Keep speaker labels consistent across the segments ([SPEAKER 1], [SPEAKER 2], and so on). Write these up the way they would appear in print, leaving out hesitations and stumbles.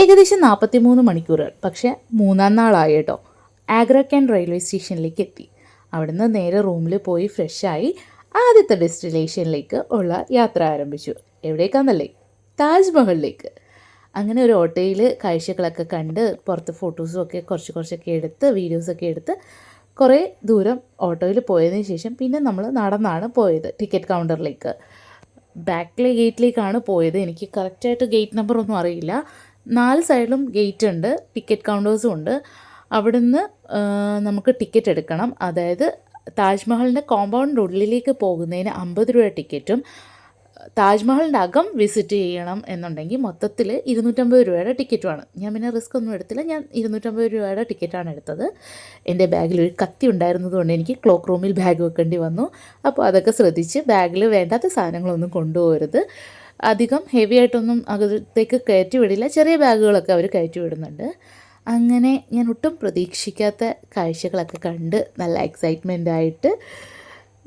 [SPEAKER 1] ഏകദേശം 43 മണിക്കൂറുകൾ. പക്ഷേ മൂന്നാം നാളായി കേട്ടോ. ആഗ്ര ക്യാൻറ്റ് റെയിൽവേ സ്റ്റേഷനിലേക്ക് എത്തി. അവിടുന്ന് നേരെ റൂമിൽ പോയി ഫ്രഷായി ആദ്യത്തെ ഡെസ്റ്റിനേഷനിലേക്ക് ഉള്ള യാത്ര ആരംഭിച്ചു. എവിടേക്കാണെന്നല്ലേ? താജ്മഹലിലേക്ക്. അങ്ങനെ ഒരു ഓട്ടോയിൽ കാഴ്ചകളൊക്കെ കണ്ട് പുറത്ത് ഫോട്ടോസും ഒക്കെ കുറച്ചൊക്കെ എടുത്ത് വീഡിയോസൊക്കെ എടുത്ത് കുറേ ദൂരം ഓട്ടോയിൽ പോയതിന് ശേഷം പിന്നെ നമ്മൾ നടന്നാണ് പോയത് ടിക്കറ്റ് കൗണ്ടറിലേക്ക്. ബാക്കിലെ ഗേറ്റിലേക്കാണ് പോയത്. എനിക്ക് കറക്റ്റായിട്ട് ഗേറ്റ് നമ്പർ ഒന്നും അറിയില്ല. 4 സൈഡിലും ഗേറ്റ് ഉണ്ട്, ടിക്കറ്റ് കൗണ്ടേഴ്സും ഉണ്ട്. അവിടുന്ന് നമുക്ക് ടിക്കറ്റ് എടുക്കണം. അതായത് താജ്മഹലിൻ്റെ കോമ്പൗണ്ടിൻ്റെ ഉള്ളിലേക്ക് പോകുന്നതിന് 50 രൂപ ടിക്കറ്റും താജ്മഹലിൻ്റെ അകം വിസിറ്റ് ചെയ്യണം എന്നുണ്ടെങ്കിൽ മൊത്തത്തിൽ 250 രൂപയുടെ ടിക്കറ്റുമാണ്. ഞാൻ പിന്നെ റിസ്ക് ഒന്നും എടുത്തില്ല. ഞാൻ 250 രൂപയുടെ ടിക്കറ്റാണ് എടുത്തത്. എൻ്റെ ബാഗിൽ ഒരു കത്തി ഉണ്ടായിരുന്നതുകൊണ്ട് എനിക്ക് ക്ലോക്ക് റൂമിൽ ബാഗ് വെക്കേണ്ടി വന്നു. അപ്പോൾ അതൊക്കെ ശ്രദ്ധിച്ച് ബാഗിൽ വേണ്ടാത്ത സാധനങ്ങളൊന്നും കൊണ്ടുപോകരുത്. അധികം ഹെവി ആയിട്ടൊന്നും അകത്തേക്ക് കയറ്റി വിടില്ല. ചെറിയ ബാഗുകളൊക്കെ അവർ കയറ്റി വിടുന്നുണ്ട്. അങ്ങനെ ഞാൻ ഒട്ടും പ്രതീക്ഷിക്കാത്ത കാഴ്ചകളൊക്കെ കണ്ട് നല്ല എക്സൈറ്റ്മെൻ്റ് ആയിട്ട്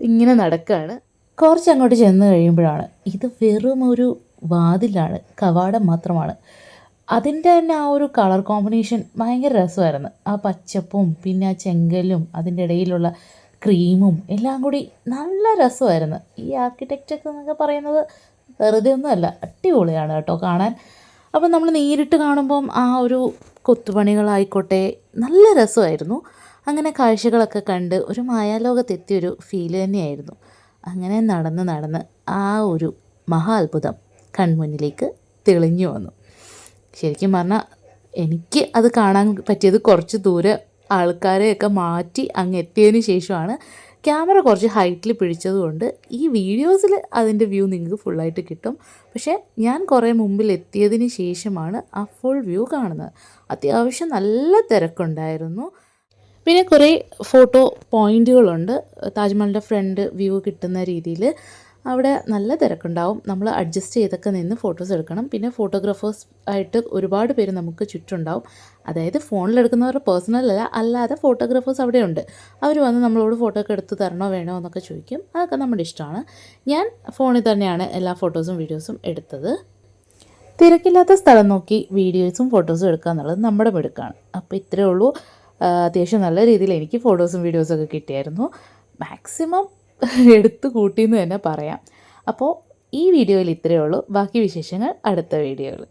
[SPEAKER 1] ഇങ്ങനെ നടക്കുകയാണ്. കുറച്ചങ്ങോട്ട് ചെന്ന് കഴിയുമ്പോഴാണ് ഇത് വെറും ഒരു വാതിലാണ്, കവാടം മാത്രമാണ്. അതിൻ്റെ തന്നെ ആ ഒരു കളർ കോമ്പിനേഷൻ ഭയങ്കര രസമായിരുന്നു. ആ പച്ചപ്പും പിന്നെ ആ ചെങ്കലും അതിൻ്റെ ഇടയിലുള്ള ക്രീമും എല്ലാം കൂടി നല്ല രസമായിരുന്നു. ഈ ആർക്കിടെക്ചർ എന്നൊക്കെ പറയുന്നത് വെറുതെ ഒന്നുമല്ല, അടിപൊളിയാണ് കേട്ടോ കാണാൻ. അപ്പം നമ്മൾ നേരിട്ട് കാണുമ്പം ആ ഒരു കൊത്തുപണികളായിക്കോട്ടെ നല്ല രസമായിരുന്നു. അങ്ങനെ കാഴ്ചകളൊക്കെ കണ്ട് ഒരു മായാലോകത്തെത്തിയൊരു ഫീല് തന്നെയായിരുന്നു. അങ്ങനെ നടന്ന് ആ ഒരു മഹാ അത്ഭുതം കൺമുന്നിലേക്ക് തെളിഞ്ഞു വന്നു. ശരിക്കും പറഞ്ഞാൽ എനിക്ക് അത് കാണാൻ പറ്റിയത് കുറച്ച് ദൂരെ ആൾക്കാരെയൊക്കെ മാറ്റി അങ്ങ് എത്തിയതിന് ശേഷമാണ്. ക്യാമറ കുറച്ച് ഹൈറ്റിൽ പിടിച്ചതുകൊണ്ട് ഈ വീഡിയോസിൽ അതിൻ്റെ വ്യൂ നിങ്ങൾക്ക് ഫുള്ളായിട്ട് കിട്ടും. പക്ഷേ ഞാൻ കുറേ മുമ്പിൽ എത്തിയതിന് ശേഷമാണ് ആ ഫുൾ വ്യൂ കാണുന്നത്. അത്യാവശ്യം നല്ല തിരക്കുണ്ടായിരുന്നു. പിന്നെ കുറേ ഫോട്ടോ പോയിൻറ്റുകളുണ്ട്. താജ്മഹലിൻ്റെ ഫ്രണ്ട് വ്യൂ കിട്ടുന്ന രീതിയിൽ അവിടെ നല്ല തിരക്കുണ്ടാവും. നമ്മൾ അഡ്ജസ്റ്റ് ചെയ്തൊക്കെ നിന്ന് ഫോട്ടോസ് എടുക്കണം. പിന്നെ ഫോട്ടോഗ്രാഫേഴ്സ് ആയിട്ട് ഒരുപാട് പേര് നമുക്ക് ചുറ്റുണ്ടാവും. അതായത് ഫോണിലെടുക്കുന്നവരുടെ പേഴ്സണൽ അല്ലാതെ ഫോട്ടോഗ്രാഫേഴ്സ് അവിടെയുണ്ട്. അവർ വന്ന് നമ്മളോട് ഫോട്ടോ ഒക്കെ എടുത്ത് തരണോ വേണോ എന്നൊക്കെ ചോദിക്കും. അതൊക്കെ നമ്മുടെ ഇഷ്ടമാണ്. ഞാൻ ഫോണിൽ തന്നെയാണ് എല്ലാ ഫോട്ടോസും വീഡിയോസും എടുത്തത്. തിരക്കില്ലാത്ത സ്ഥലം നോക്കി വീഡിയോസും ഫോട്ടോസും എടുക്കുക എന്നുള്ളത് നമ്മുടെ മിടുക്കാണ്. അപ്പോൾ ഇത്രയേ ഉള്ളൂ. അത്യാവശ്യം നല്ല രീതിയിൽ എനിക്ക് ഫോട്ടോസും വീഡിയോസൊക്കെ കിട്ടിയായിരുന്നു. മാക്സിമം എടുത്തു കൂട്ടിയെന്ന് തന്നെ പറയാം. അപ്പോൾ ഈ വീഡിയോയിൽ ഇത്രയേ ഉള്ളൂ. ബാക്കി വിശേഷങ്ങൾ അടുത്ത വീഡിയോയിൽ.